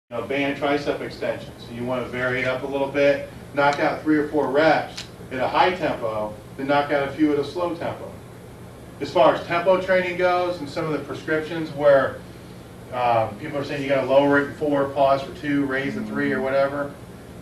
Band tricep extensions. So you want to vary it up a little bit, knock out 3 or 4 reps at a high tempo, then knock out a few at a slow tempo. As far as tempo training goes, and some of the prescriptions where people are saying you got to lower it in 4, pause for 2, raise the 3 or whatever,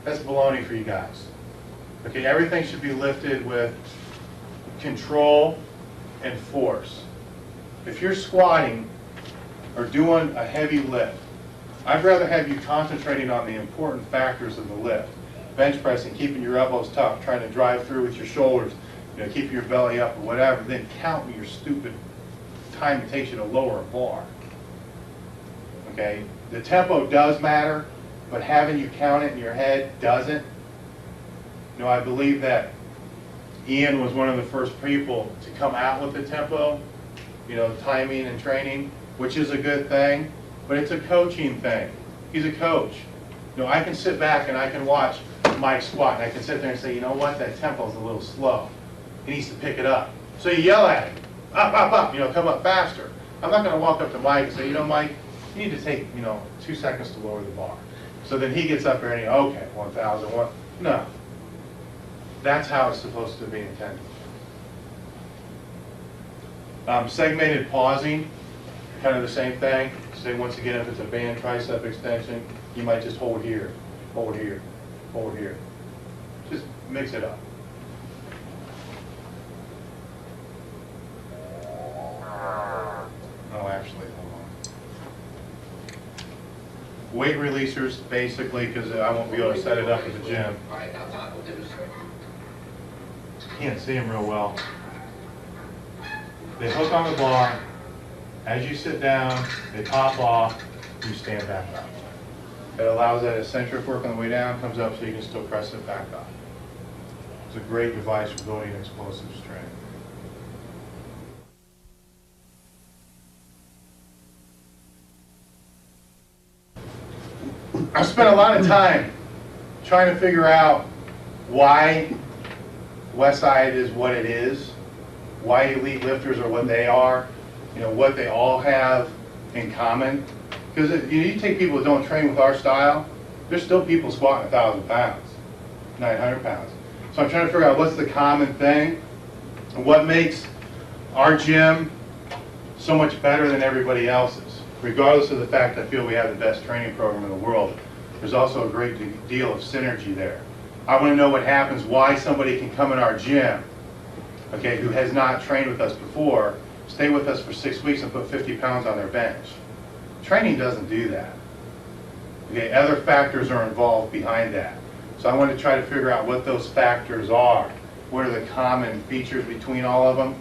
that's baloney for you guys. Okay, everything should be lifted with control and force. If you're squatting or doing a heavy lift, I'd rather have you concentrating on the important factors of the lift. Bench pressing, keeping your elbows tucked, trying to drive through with your shoulders, keeping your belly up or whatever, then counting your stupid time it takes you to lower a bar. Okay? The tempo does matter, but having you count it in your head doesn't. I believe that Ian was one of the first people to come out with the tempo, timing and training, which is a good thing. But it's a coaching thing. He's a coach. I can sit back and I can watch Mike squat, and I can sit there and say, you know what, that tempo's a little slow. He needs to pick it up. So you yell at him, up, up, up, come up faster. I'm not going to walk up to Mike and say, Mike, you need to take, 2 seconds to lower the bar. So then he gets up there and he, okay, 1,001. No. That's how it's supposed to be intended. Segmented pausing, kind of the same thing. Say once again, if it's a band tricep extension, you might just hold here, hold here, hold here. Just mix it up. Oh, actually, hold on. Weight releasers, basically, because I won't be able to set it up at the gym. Can't see them real well. They hook on the bar. As you sit down, they pop off, you stand back up. It allows that eccentric work on the way down, comes up so you can still press it back up. It's a great device for building explosive strength. I've spent a lot of time trying to figure out why Westside is what it is, why elite lifters are what they are, what they all have in common. Because you take people that don't train with our style, there's still people squatting 1,000 pounds, 900 pounds. So I'm trying to figure out what's the common thing, and what makes our gym so much better than everybody else's. Regardless of the fact I feel we have the best training program in the world, there's also a great deal of synergy there. I want to know what happens, why somebody can come in our gym, okay, who has not trained with us before, stay with us for 6 weeks and put 50 pounds on their bench. Training doesn't do that. Okay, other factors are involved behind that. So I want to try to figure out what those factors are. What are the common features between all of them?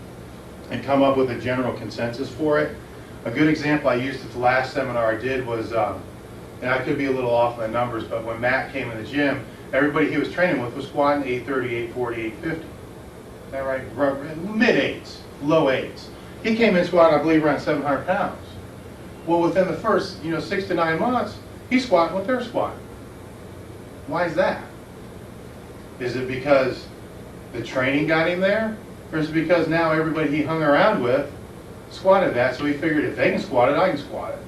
And come up with a general consensus for it. A good example I used at the last seminar I did was, and I could be a little off on the numbers, but when Matt came in the gym, everybody he was training with was squatting 830, 840, 850. Is that right? Mid-8s, low 8s. He came in squatting, I believe, around 700 pounds. Well, within the first, 6 to 9 months, he's squatting what they're squatting. Why is that? Is it because the training got him there? Or is it because now everybody he hung around with squatted that, so he figured if they can squat it, I can squat it.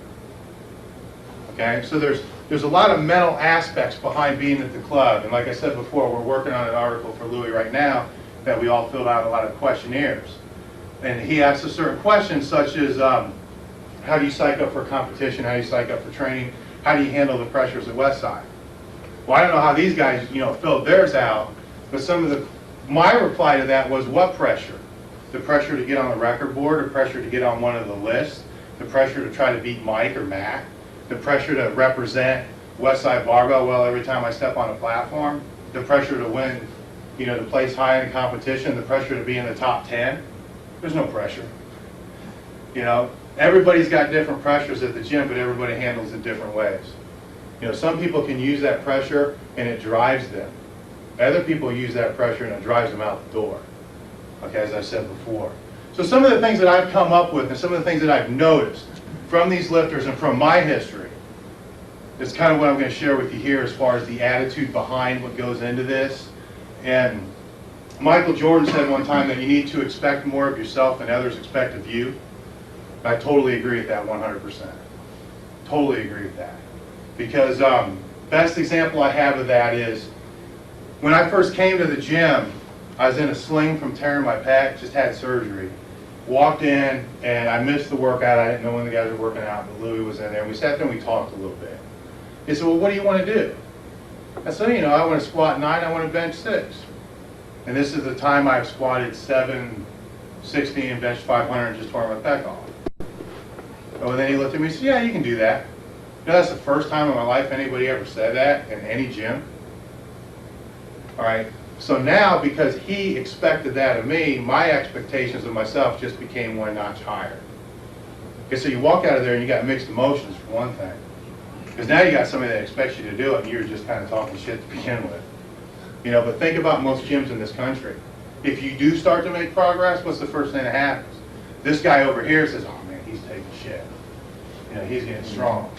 Okay, so there's a lot of mental aspects behind being at the club. And like I said before, we're working on an article for Louis right now that we all filled out a lot of questionnaires. And he asks us certain questions such as, how do you psych up for competition? How do you psych up for training? How do you handle the pressures at Westside? Well, I don't know how these guys, filled theirs out, but my reply to that was, what pressure? The pressure to get on the record board, the pressure to get on one of the lists, the pressure to try to beat Mike or Matt, the pressure to represent Westside Barbell well every time I step on a platform, the pressure to win, to place high in a competition, the pressure to be in the top 10. There's no pressure. Everybody's got different pressures at the gym, but everybody handles it different ways. Some people can use that pressure and it drives them. Other people use that pressure and it drives them out the door. Okay, as I said before. So some of the things that I've come up with and some of the things that I've noticed from these lifters and from my history is kind of what I'm going to share with you here as far as the attitude behind what goes into this. And Michael Jordan said one time that you need to expect more of yourself than others expect of you. I totally agree with that 100%. Totally agree with that. Because best example I have of that is when I first came to the gym, I was in a sling from tearing my pec, just had surgery. Walked in and I missed the workout. I didn't know when the guys were working out, but Louis was in there. We sat there and we talked a little bit. He said, well, what do you want to do? I said, you know, I want to squat 9, I want to bench 6. And this is the time I've squatted 760 and benched 500 and just tore my pec off. Oh, and then he looked at me and said, yeah, you can do that. You know, that's the first time in my life anybody ever said that in any gym. All right, so now because he expected that of me, my expectations of myself just became one notch higher. Okay, so you walk out of there and you got mixed emotions for one thing. Because now you got somebody that expects you to do it and you're just kind of talking shit to begin with. You know, but think about most gyms in this country. If you do start to make progress, what's the first thing that happens? This guy over here says, oh man, he's taking shit. You know, he's getting strong.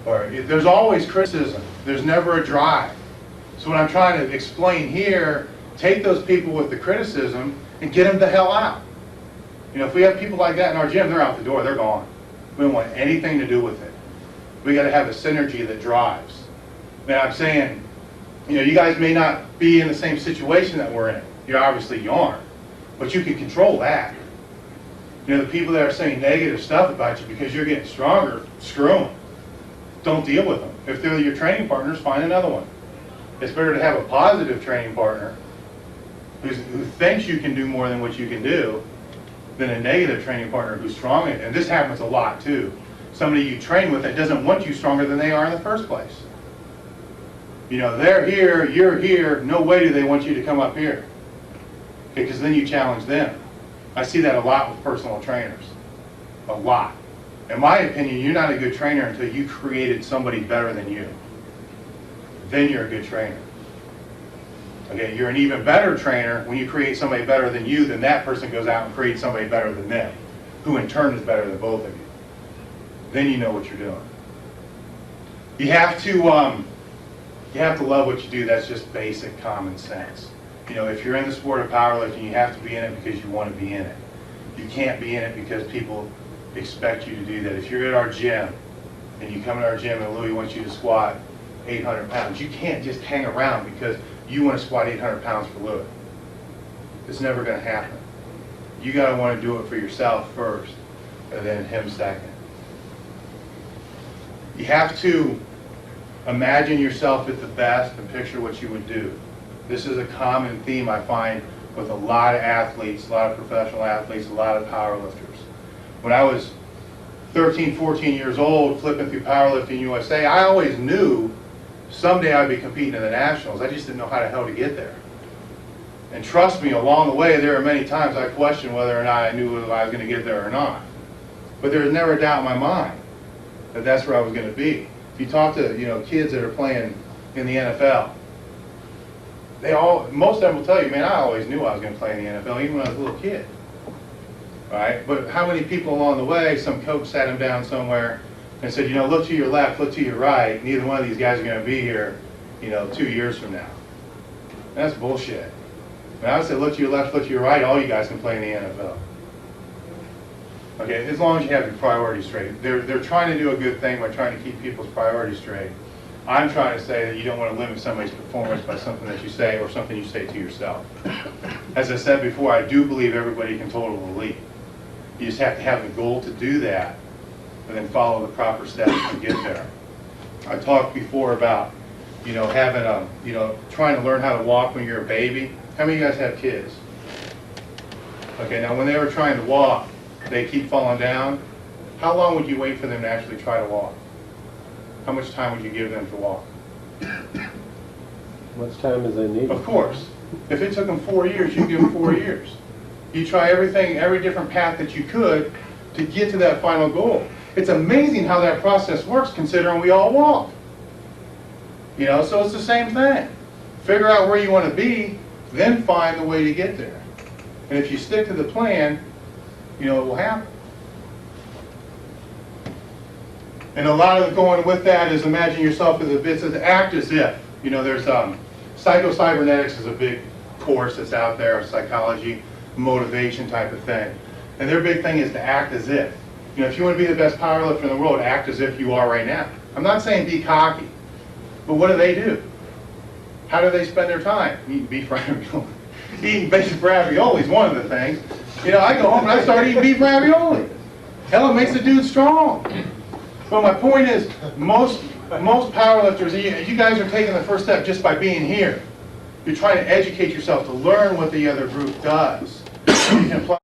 Or there's always criticism. There's never a drive. So what I'm trying to explain here, take those people with the criticism and get them the hell out. You know, if we have people like that in our gym, they're out the door, they're gone. We don't want anything to do with it. We got to have a synergy that drives. And I'm saying, you know, you guys may not be in the same situation that we're in. You obviously you aren't, but you can control that. You know, the people that are saying negative stuff about you because you're getting stronger, screw them. Don't deal with them. If they're your training partners, find another one. It's better to have a positive training partner who thinks you can do more than what you can do than a negative training partner who's strong. And this happens a lot too. Somebody you train with that doesn't want you stronger than they are in the first place. You know, they're here, you're here, no way do they want you to come up here. Okay, because then you challenge them. I see that a lot with personal trainers. A lot. In my opinion, you're not a good trainer until you created somebody better than you. Then you're a good trainer. Okay, you're an even better trainer when you create somebody better than you, then that person goes out and creates somebody better than them, who in turn is better than both of you. Then you know what you're doing. You have to love what you do. That's just basic common sense. You know, if you're in the sport of powerlifting, you have to be in it because you want to be in it. You can't be in it because people expect you to do that. If you're at our gym and you come to our gym and Louis wants you to squat 800 pounds, you can't just hang around because you want to squat 800 pounds for Louis. It's never going to happen. You got to want to do it for yourself first and then him second. You have to imagine yourself at the best and picture what you would do. This is a common theme I find with a lot of athletes, a lot of professional athletes, a lot of powerlifters. When I was 13, 14 years old, flipping through Powerlifting USA, I always knew someday I'd be competing in the Nationals. I just didn't know how the hell to get there. And trust me, along the way, there are many times I questioned whether or not I knew if I was going to get there or not. But there was never a doubt in my mind that that's where I was going to be. If you talk to, you know, kids that are playing in the NFL, most of them will tell you, man, I always knew I was going to play in the NFL, even when I was a little kid. Right? But how many people along the way, some coach sat him down somewhere and said, you know, look to your left, look to your right, neither one of these guys are going to be here, you know, 2 years from now. And that's bullshit. And I would say, look to your left, look to your right, all you guys can play in the NFL. Okay, as long as you have your priorities straight. They're trying to do a good thing by trying to keep people's priorities straight. I'm trying to say that you don't want to limit somebody's performance by something that you say or something you say to yourself. As I said before, I do believe everybody can total elite. You just have to have the goal to do that and then follow the proper steps to get there. I talked before about, you know, having a, you know, trying to learn how to walk when you're a baby. How many of you guys have kids? Okay, now when they were trying to walk, they keep falling down. How long would you wait for them to actually try to walk? How much time would you give them to walk? Much time as they need. Of course. If it took them 4 years, you give them 4 years. You try everything, every different path that you could to get to that final goal. It's amazing how that process works considering we all walk. You know, so it's the same thing. Figure out where you want to be, then find the way to get there. And if you stick to the plan, you know, it will happen. And a lot of going with that is imagine yourself as a bit, as act as if. You know, there's psycho-cybernetics is a big course that's out there, psychology, motivation type of thing. And their big thing is to act as if. You know, if you want to be the best powerlifter in the world, act as if you are right now. I'm not saying be cocky, but what do? How do they spend their time? Eating beef ravioli. Eating basic ravioli is one of the things. You know, I go home and I start eating beef ravioli. Hell, it makes the dude strong. But my point is, most powerlifters, you guys are taking the first step just by being here. You're trying to educate yourself to learn what the other group does. You can apply